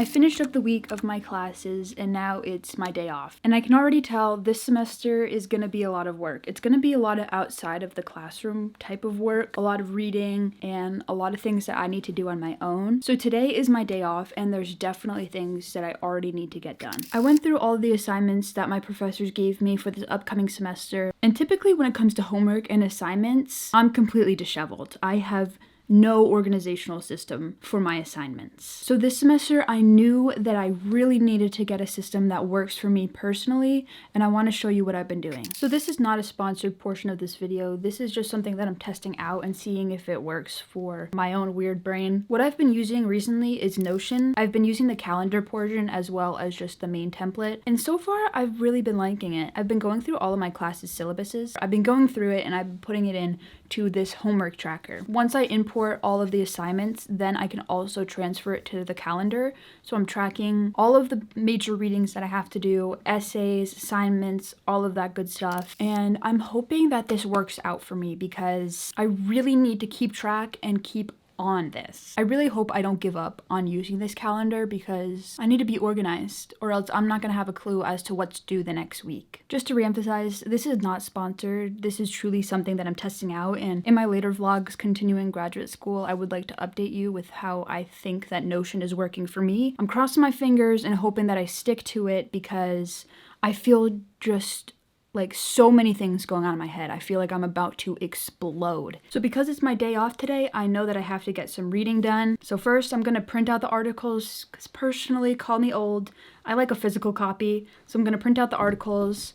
finished up the week of my classes and now it's my day off. And I can already tell this semester is going to be a lot of work. It's going to be a lot of outside of the classroom type of work, a lot of reading, and a lot of things that I need to do on my own. So today is my day off and there's definitely things that I already need to get done. I went through all the assignments that my professors gave me for this upcoming semester, and typically when it comes to homework and assignments, I'm completely disheveled. I have no organizational system for my assignments. So this semester I knew that I really needed to get a system that works for me personally, and I want to show you what I've been doing. So this is not a sponsored portion of this video. This is just something that I'm testing out and seeing if it works for my own weird brain. What I've been using recently is Notion. I've been using the calendar portion as well as just the main template, and so far I've really been liking it. I've been going through all of my classes' syllabuses. I've been going through it and I've been putting it in to this homework tracker. Once I import all of the assignments, then I can also transfer it to the calendar. So I'm tracking all of the major readings that I have to do, essays, assignments, all of that good stuff. And I'm hoping that this works out for me because I really need to keep track and keep on this. I really hope I don't give up on using this calendar because I need to be organized or else I'm not gonna have a clue as to what's due the next week. Just to reemphasize, this is not sponsored. This is truly something that I'm testing out, and in my later vlogs continuing graduate school, I would like to update you with how I think that Notion is working for me. I'm crossing my fingers and hoping that I stick to it because I feel just like so many things going on in my head. I feel like I'm about to explode. So because it's my day off today, I know that I have to get some reading done. So first I'm gonna print out the articles because personally, call me old, I like a physical copy. So I'm gonna print out the articles.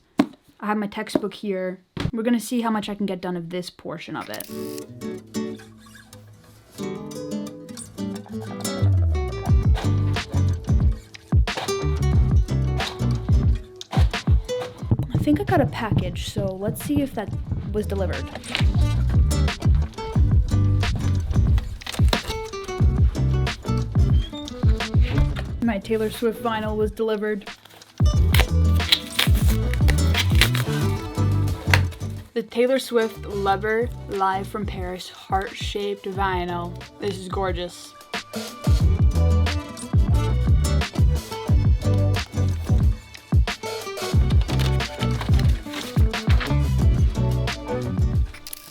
I have my textbook here. We're gonna see how much I can get done of this portion of it. I think I got a package, so let's see if that was delivered. My Taylor Swift vinyl was delivered. The Taylor Swift Lover Live from Paris heart-shaped vinyl. This is gorgeous.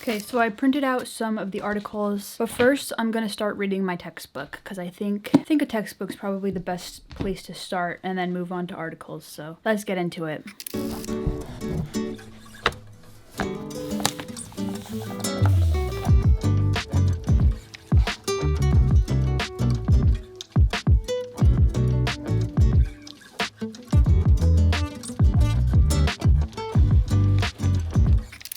Okay, so I printed out some of the articles, but first I'm gonna start reading my textbook because I think a textbook's probably the best place to start and then move on to articles, so let's get into it.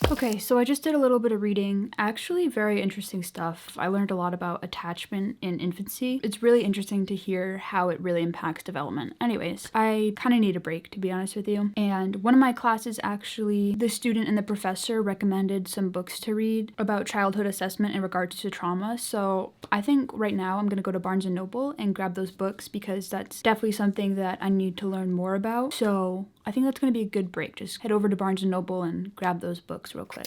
Okay, so I just did a little bit of reading. Actually, very interesting stuff. I learned a lot about attachment in infancy. It's really interesting to hear how it really impacts development. Anyways, I kind of need a break, to be honest with you. And one of my classes, actually, the student and the professor recommended some books to read about childhood assessment in regards to trauma. So I think right now I'm gonna go to Barnes & Noble and grab those books because that's definitely something that I need to learn more about. So I think that's gonna be a good break. Just head over to Barnes & Noble and grab those books real quick.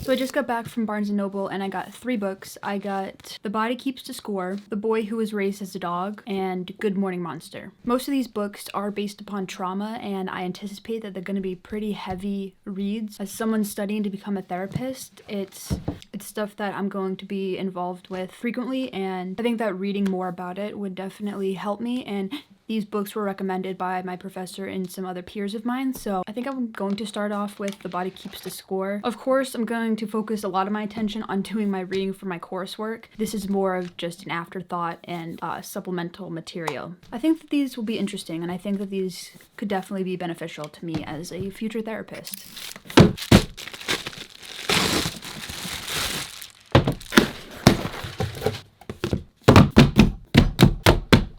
So I just got back from Barnes & Noble and I got 3 books. I got The Body Keeps the Score, The Boy Who Was Raised as a Dog, and Good Morning Monster. Most of these books are based upon trauma, and I anticipate that they're going to be pretty heavy reads. As someone studying to become a therapist, it's stuff that I'm going to be involved with frequently, and I think that reading more about it would definitely help me, and these books were recommended by my professor and some other peers of mine, so I think I'm going to start off with The Body Keeps the Score. Of course, I'm going to focus a lot of my attention on doing my reading for my coursework. This is more of just an afterthought and supplemental material. I think that these will be interesting, and I think that these could definitely be beneficial to me as a future therapist.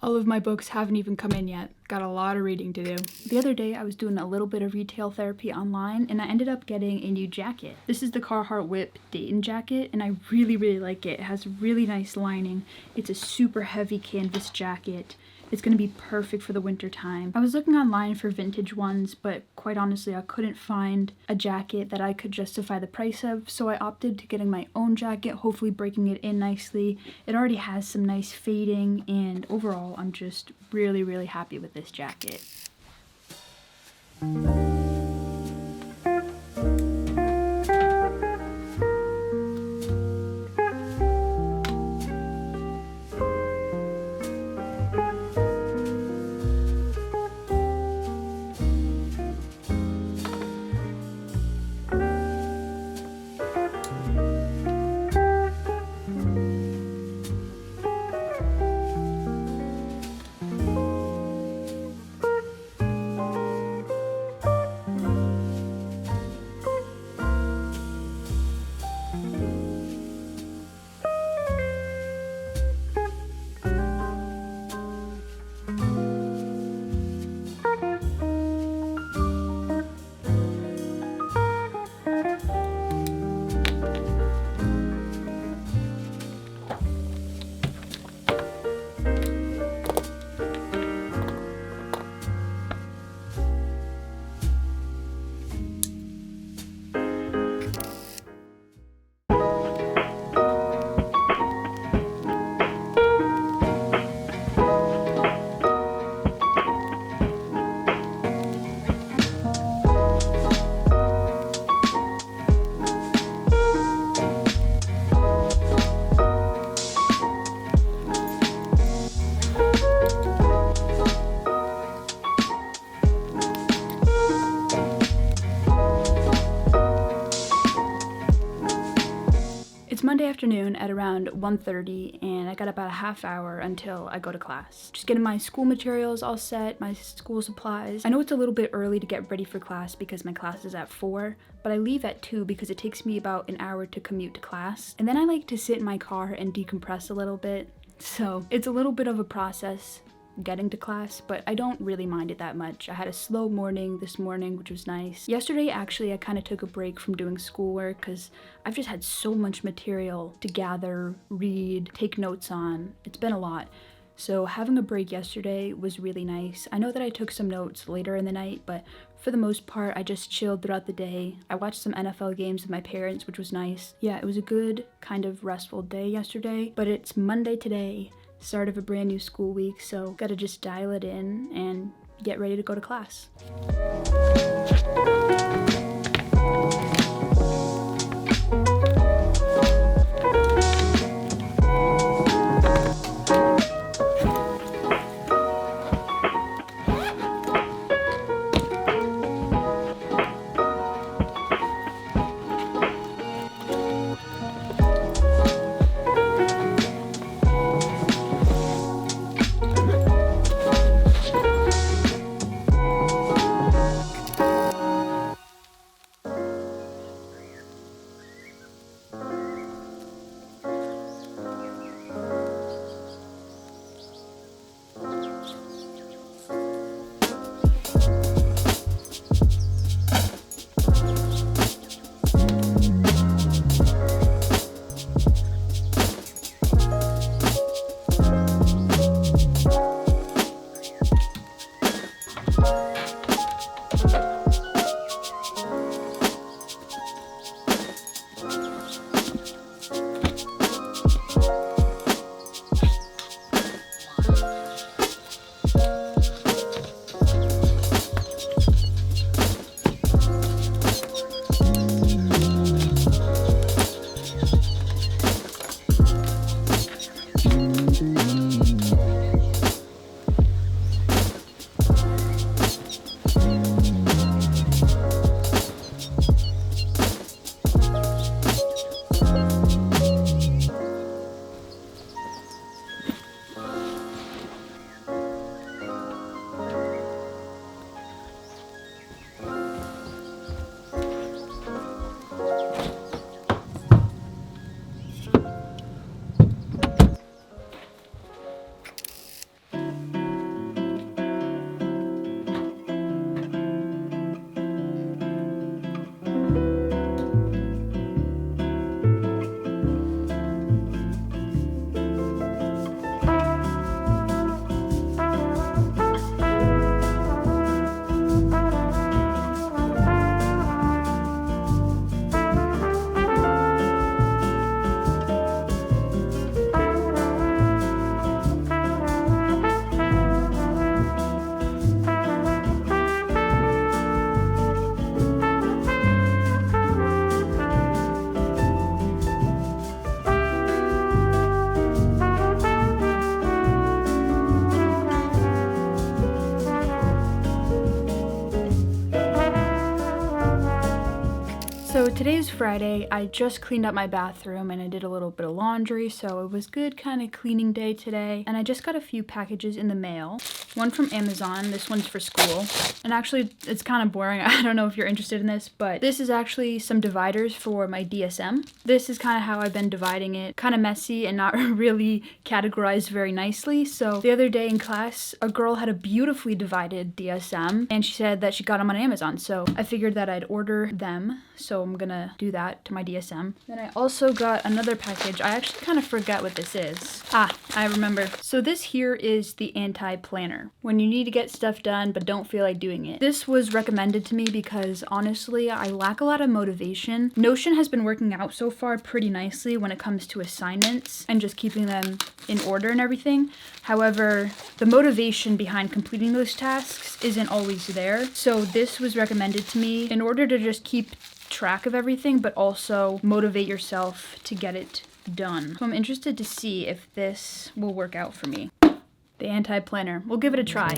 All of my books haven't even come in yet. Got a lot of reading to do. The other day I was doing a little bit of retail therapy online and I ended up getting a new jacket. This is the Carhartt Whip Dayton jacket and I really like it. It has really nice lining. It's a super heavy canvas jacket. It's gonna be perfect for the winter time. I was looking online for vintage ones, but quite honestly, I couldn't find a jacket that I could justify the price of, so I opted to getting my own jacket, hopefully breaking it in nicely. It already has some nice fading, and overall, I'm just really happy with this jacket. It's Monday afternoon at around 1:30 and I got about a half hour until I go to class. Just getting my school materials all set, my school supplies. I know it's a little bit early to get ready for class because my class is at 4, but I leave at 2 because it takes me about an hour to commute to class. And then I like to sit in my car and decompress a little bit. So it's a little bit of a process getting to class, but I don't really mind it that much. I had a slow morning this morning, which was nice. Yesterday, actually, I kind of took a break from doing schoolwork because I've just had so much material to gather, read, take notes on. It's been a lot. So having a break yesterday was really nice. I know that I took some notes later in the night, but for the most part, I just chilled throughout the day. I watched some NFL games with my parents, which was nice. Yeah, it was a good, kind of restful day yesterday, but it's Monday today. Start of a brand new school week, so gotta just dial it in and get ready to go to class. So today is Friday. I just cleaned up my bathroom and I did a little bit of laundry, so it was good kind of cleaning day today. And I just got a few packages in the mail. One from Amazon, this one's for school. And actually, it's kind of boring. I don't know if you're interested in this, but this is actually some dividers for my DSM. This is kind of how I've been dividing it. Kind of messy and not really categorized very nicely. So the other day in class, a girl had a beautifully divided DSM and she said that she got them on Amazon. So I figured that I'd order them. So I'm gonna do that to my DSM. Then I also got another package. I actually kind of forget what this is. I remember. So this here is the anti-planner. When you need to get stuff done but don't feel like doing it. This was recommended to me because honestly, I lack a lot of motivation. Notion has been working out so far pretty nicely when it comes to assignments and just keeping them in order and everything. However, the motivation behind completing those tasks isn't always there. So this was recommended to me in order to just keep track of everything, but also motivate yourself to get it done. So I'm interested to see if this will work out for me. The anti-planner. We'll give it a try.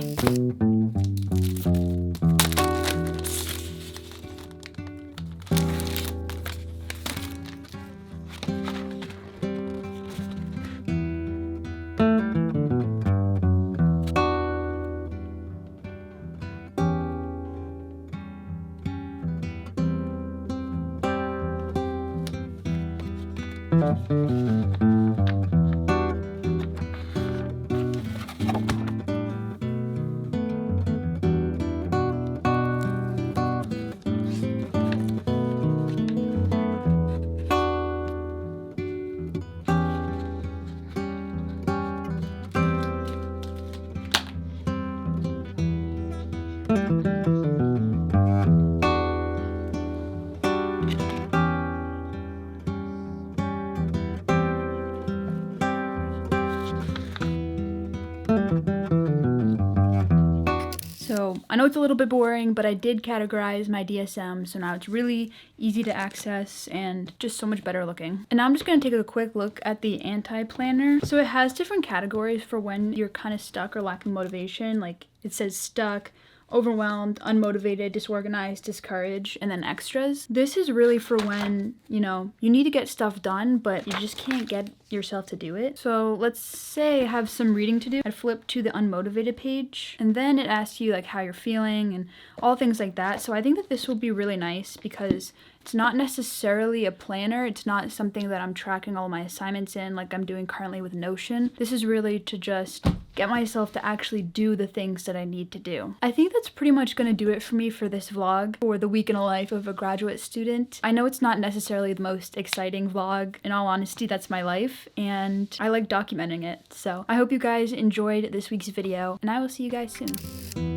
So I know it's a little bit boring, but I did categorize my DSM, so now it's really easy to access and just so much better looking. And now I'm just going to take a quick look at the anti-planner. So it has different categories for when you're kind of stuck or lacking motivation. Like it says stuck, overwhelmed, unmotivated, disorganized, discouraged, and then extras. This is really for when, you need to get stuff done, but you just can't get yourself to do it. So let's say I have some reading to do. I'd flip to the unmotivated page, and then it asks you like how you're feeling and all things like that. So I think that this will be really nice because it's not necessarily a planner. It's not something that I'm tracking all my assignments in like I'm doing currently with Notion. This is really to just get myself to actually do the things that I need to do. I think that's pretty much going to do it for me for this vlog for the week in a life of a graduate student. I know it's not necessarily the most exciting vlog. In all honesty, that's my life and I like documenting it. So I hope you guys enjoyed this week's video and I will see you guys soon.